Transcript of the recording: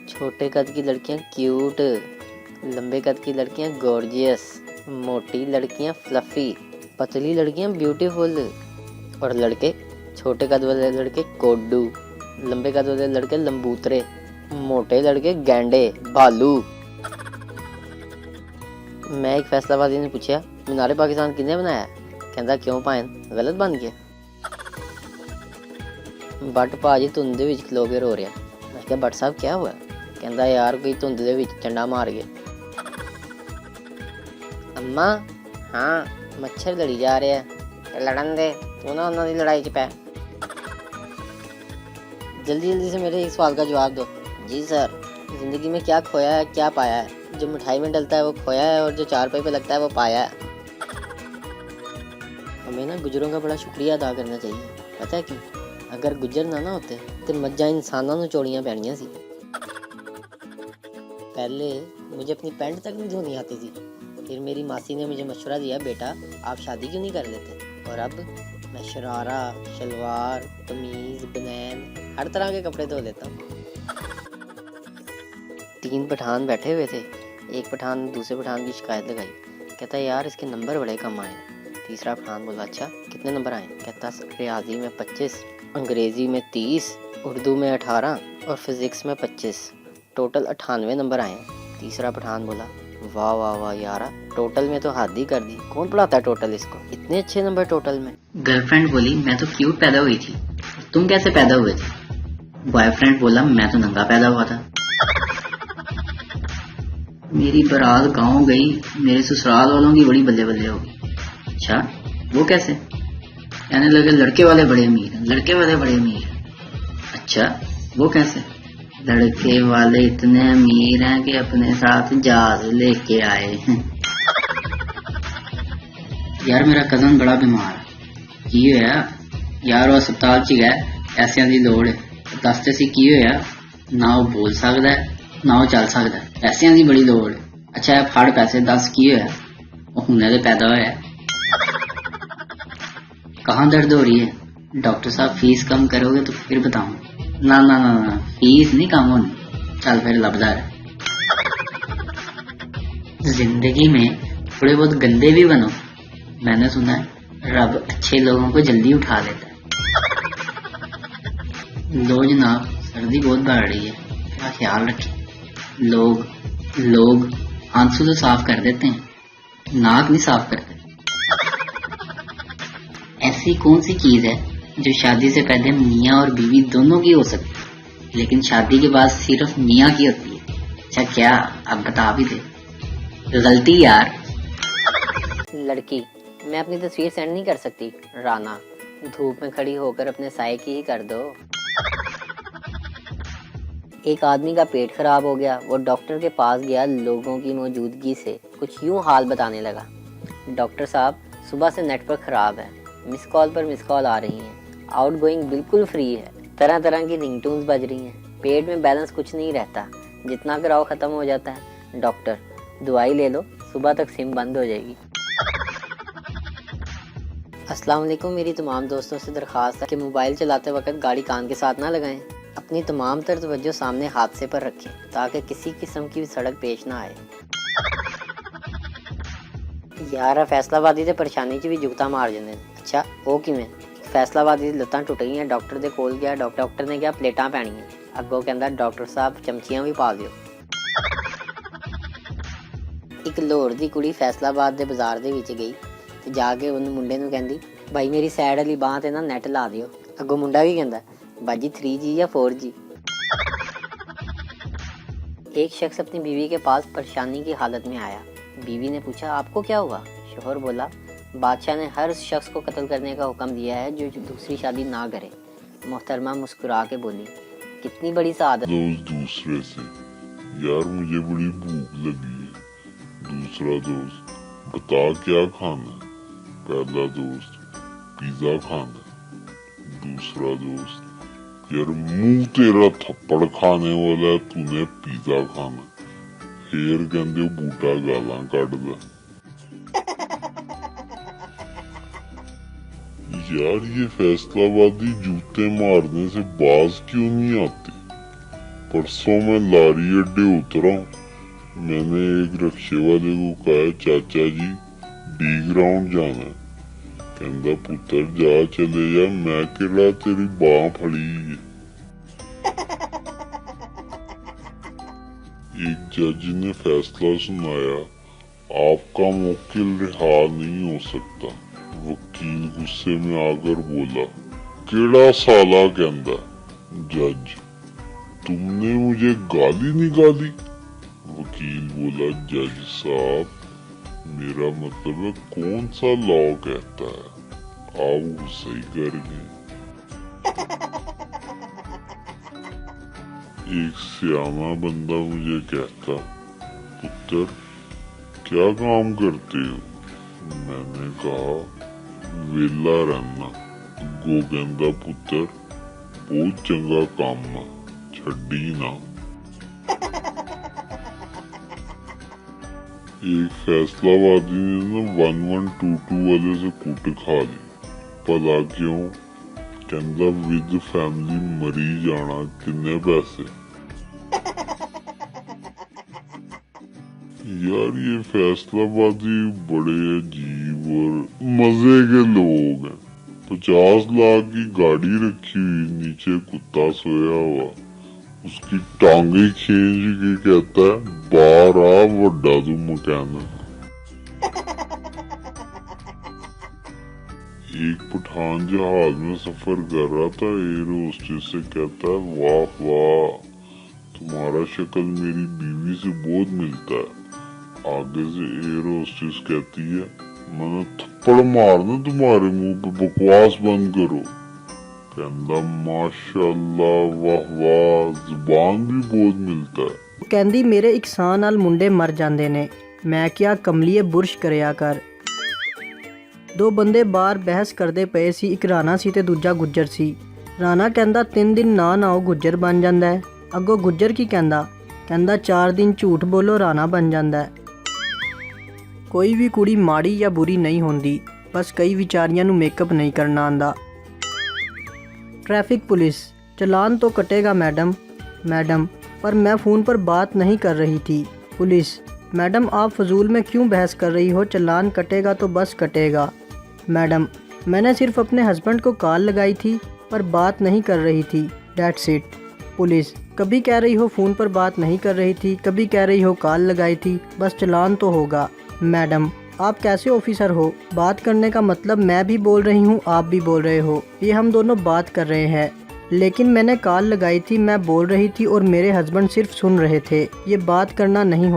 छोटे कद की लड़कियां क्यूट, लंबे कद की लड़कियां गॉर्जियस, मोटी लड़कियां फ्लफी, पतली लड़कियां ब्यूटीफुल और लड़के छोटे कद वाले लड़के कोड्डू, लंबे कद वाले लड़के लंबूतरे, मोटे लड़के गैंडे भालू। मैं एक फैसलाबादी ने पूछा मीनारे पाकिस्तान किसने बनाया? कहता क्यों पायन गलत बन गया। बट भाजी धुंद दे विच खलो के रो रहा। मैं कहा बट साहब क्या हुआ? कहता यार कोई धुंद दे विच चंडा मार गया। अम्मा हाँ मच्छर लड़ी जा रहे हैं। लड़न दे तू ना उन्होंने लड़ाई च पै। जल्दी जल्दी से मेरे एक सवाल का जवाब दो। जी सर। जिंदगी में क्या खोया है क्या पाया है? जो मिठाई में डलता है वो खोया है और जो चारपाई पे लगता है वो पाया है। हमें ना गुजरों का बड़ा शुक्रिया अदा करना चाहिए। पता है क्यों? अगर गुजर ना होते तो मज्जा इंसानों को चोड़ियां पैनियां सी। पहले मुझे अपनी पैंट तक नहीं धोनी आती थी। फिर मेरी मासी ने मुझे मशवरा दिया बेटा आप शादी क्यों नहीं कर लेते? और अब मैं शरारा शलवार कमीज बनैन हर तरह के कपड़े धो लेता हूँ। 3 पठान बैठे हुए थे। एक पठान ने दूसरे पठान की शिकायत लगाई। कहता यार इसके नंबर बड़े कम आए। तीसरा पठान बोला अच्छा कितने नंबर आए? कहता रियाजी में 25, अंग्रेजी में 30, उर्दू में 18 और फिजिक्स में 25, टोटल 98 नंबर आए। तीसरा पठान बोला वाह वाह वाह यारा टोटल में तो हद ही कर दी। कौन पढ़ाता है टोटल इसको? इतने अच्छे नंबर टोटल में। गर्लफ्रेंड बोली मैं तो क्यूट पैदा हुई थी। तुम कैसे पैदा हुए थे? बॉयफ्रेंड बोला मैं तो नंगा पैदा हुआ था। मेरी बारात गांव गई, मेरे ससुराल वालों की बड़ी बल्ले बल्ले हो गई। अच्छा वो कैसे? कहने लगे लड़के वाले बड़े अमीर हैं, लड़के वाले बड़े अमीर हैं। अच्छा वो कैसे? लड़के वाले इतने अमीर हैं कि अपने साथ जहाज लेके आए हैं। यार मेरा कजन बड़ा बीमार है। की होया? यार वो अस्पताल च गया, पैसों की लोड़ है। दस ते सी की होया? ना वो बोल सकता है ना वो चल सकता है, पैसों की बड़ी लोड़ है। अच्छा फड़ पैसे दस की होया? वो हुने तो पैदा होया। कहाँ दर्द हो रही है? डॉक्टर साहब फीस कम करोगे तो फिर बताऊं। ना ना ना ना फीस नहीं कम होनी। चल फिर लबदा है। जिंदगी में थोड़े बहुत गंदे भी बनो। मैंने सुना है रब अच्छे लोगों को जल्दी उठा लेता है। लो जनाब सर्दी बहुत बढ़ रही है, क्या ख्याल रखें। लोग आंसू तो साफ कर देते हैं, नाक नहीं साफ करते। ऐसी कौन सी चीज है जो शादी से पहले मियाँ और बीवी दोनों की हो सकती है लेकिन शादी के बाद सिर्फ मियाँ की होती है? अच्छा क्या अब बता भी दे। गलती यार। लड़की मैं अपनी तस्वीर सेंड नहीं कर सकती। राना धूप में खड़ी होकर अपने साये की ही कर दो। एक आदमी का पेट खराब हो गया। वो डॉक्टर के पास गया। लोगों की मौजूदगी से कुछ यूं हाल बताने लगा। डॉक्टर साहब सुबह से नेटवर्क खराब है, मिस कॉल पर मिस कॉल आ रही हैं, आउटगोइंग बिल्कुल फ्री है, तरह तरह की रिंगटोन्स बज रही हैं, पेट में बैलेंस कुछ नहीं रहता, जितना कराओ ख़त्म हो जाता है। डॉक्टर दवाई ले लो सुबह तक सिम बंद हो जाएगी। अस्सलाम वालेकुम। मेरी तमाम दोस्तों से दरख्वास्त है कि मोबाइल चलाते वक्त गाड़ी कान के साथ ना लगाएं। अपनी तमाम तर तवज्जो सामने हादसे पर रखें ताकि किसी किस्म की सड़क पेश ना आए। यार फैसलाबादी ते परेशानी च भी जुगता मार जंदे ने। अच्छा वो किवें? फैसलाबादी दी लत्तां टुट गईयां। डॉक्टर दे कोल गया। डॉक्टर ने कहा प्लेटां पैणियां। अग्गों कहंदा डॉक्टर साहब चमचियां भी पा दिओ। एक लाहौर दी कुड़ी फैसलाबाद दे बाजार दे विच गई ते जाके उन मुंडे नूं कहंदी भाई मेरी साइड वाली बांह ते ना नैट ला दिओ। अग्गों मुंडा की कहंदा बाजी 3G या 4G। एक शख्स अपनी बीवी के पास परेशानी की हालत में आया। बीवी ने पूछा आपको क्या हुआ? शोहर बोला बादशाह ने हर शख्स को कत्ल करने का हुक्म दिया है जो दूसरी शादी ना करे। मोहतरमा मुस्कुरा के बोली कितनी बड़ी सादत। दूसरे से यार मुझे बड़ी भूख लगी है। दूसरा दोस्त बता क्या खाना है? पहला दोस्त पिज्जा खाना है। दूसरा दोस्त यार मुंह तेरा थप्पड़ खाने वाला है, तूने पिज्जा खाना। फिर कहंदे बूटा गालां कड्डदा। यार ये फैसलाबादी जूते मारने से बाज क्यों नहीं आते? परसों मैं लारी अड्डे उतरा। मैंने एक रिक्शे वाले को कहा, चाचा जी डी ग्राउंड जाना है। कहंदा पुत्र जा चले जा, मैं केड़ा तेरी बांह फड़ी है। एक जज ने फैसला सुनाया, आपका मुवक्किल रिहा नहीं हो सकता। वकील गुस्से में आकर बोला, केड़ा साला कहंदा। जज, तुमने मुझे गाली निकाली। वकील बोला, जज साहब मेरा मतलब है कौन सा लॉ कहता है, आप वो सही कर गए। एक सियाना बंदा मुझे कहता, पुत्र क्या काम करते हो। मैंने कहा वेला रहना। गो कहंदा, पुत्र बहुत चंगा काम है, छड्डी ना। एक फैसलाबादी ने 1122 वाले से कुट खा ली। भला क्यों। कहंदा विद फैमिली मरी जाना, कितने पैसे। यार ये फैसलाबादी बड़े अजीब और मजे के लोग हैं। 50 लाख की गाड़ी रखी हुई, नीचे कुत्ता सोया हुआ, उसकी टांगे खींच के कहता है, बाहर आ वड्डा तू मकैनिक। एक पठान जहाज में सफर कर रहा था, एयर होस्टेस से कहता है, वाह वाह तुम्हारा शक्ल मेरी बीवी से बहुत मिलता है। आगे से एयर होस्टेस कहती है, मैंने थप्पड़ मारना तुम्हारे मुंह पे, बकवास बंद करो। कहंदा माशाअल्लाह वाह वाह जुबान भी बहुत मिलता है। ਕਹਿੰਦੀ ਮੇਰੇ ਇੱਕ ਸਾਹ ਨਾਲ ਮੁੰਡੇ ਮਰ ਜਾਂਦੇ ਨੇ। ਮੈਂ ਕਿਹਾ ਕਮਲੀਏ ਬੁਰਸ਼ ਕਰਿਆ ਕਰ। ਦੋ ਬੰਦੇ ਬਾਹਰ ਬਹਿਸ ਕਰਦੇ ਪਏ ਸੀ, ਇੱਕ ਰਾਣਾ ਸੀ ਤੇ ਦੂਜਾ ਗੁੱਜਰ ਸੀ। ਰਾਣਾ ਕਹਿੰਦਾ 3 ਦਿਨ ਨਾ ਨਾਓ ਗੁੱਜਰ ਬਣ ਜਾਂਦਾ ਹੈ। ਅੱਗੋਂ ਗੁੱਜਰ ਕੀ ਕਹਿੰਦਾ, ਕਹਿੰਦਾ 4 ਦਿਨ ਝੂਠ ਬੋਲੋ ਰਾਣਾ ਬਣ ਜਾਂਦਾ ਹੈ। ਕੋਈ ਵੀ ਕੁੜੀ ਮਾੜੀ ਜਾਂ ਬੁਰੀ ਨਹੀਂ ਹੁੰਦੀ, ਬਸ ਕਈ ਵਿਚਾਰੀਆਂ ਨੂੰ ਮੇਕਅਪ ਨਹੀਂ ਕਰਨਾ ਆਂਦਾ। ट्रैफिक पुलिस, चालान तो कटेगा मैडम। मैडम, पर मैं फ़ोन पर बात नहीं कर रही थी। पुलिस, मैडम आप फजूल में क्यों बहस कर रही हो, चालान कटेगा तो बस कटेगा। मैडम, मैंने सिर्फ अपने हस्बैंड को कॉल लगाई थी पर बात नहीं कर रही थी, डेट्स इट। पुलिस, कभी कह रही हो फ़ोन पर बात नहीं कर रही थी, कभी कह रही हो कॉल लगाई थी, बस चालान तो होगा। मैडम, आप कैसे ऑफिसर हो, बात करने का मतलब मैं भी बोल रही हूँ आप भी बोल रहे हो, ये हम दोनों बात कर रहे हैं। लेकिन मैंने कॉल लगाई थी, मैं बोल रही थी और मेरे हस्बैंड सिर्फ सुन रहे थे, ये बात करना नहीं होता।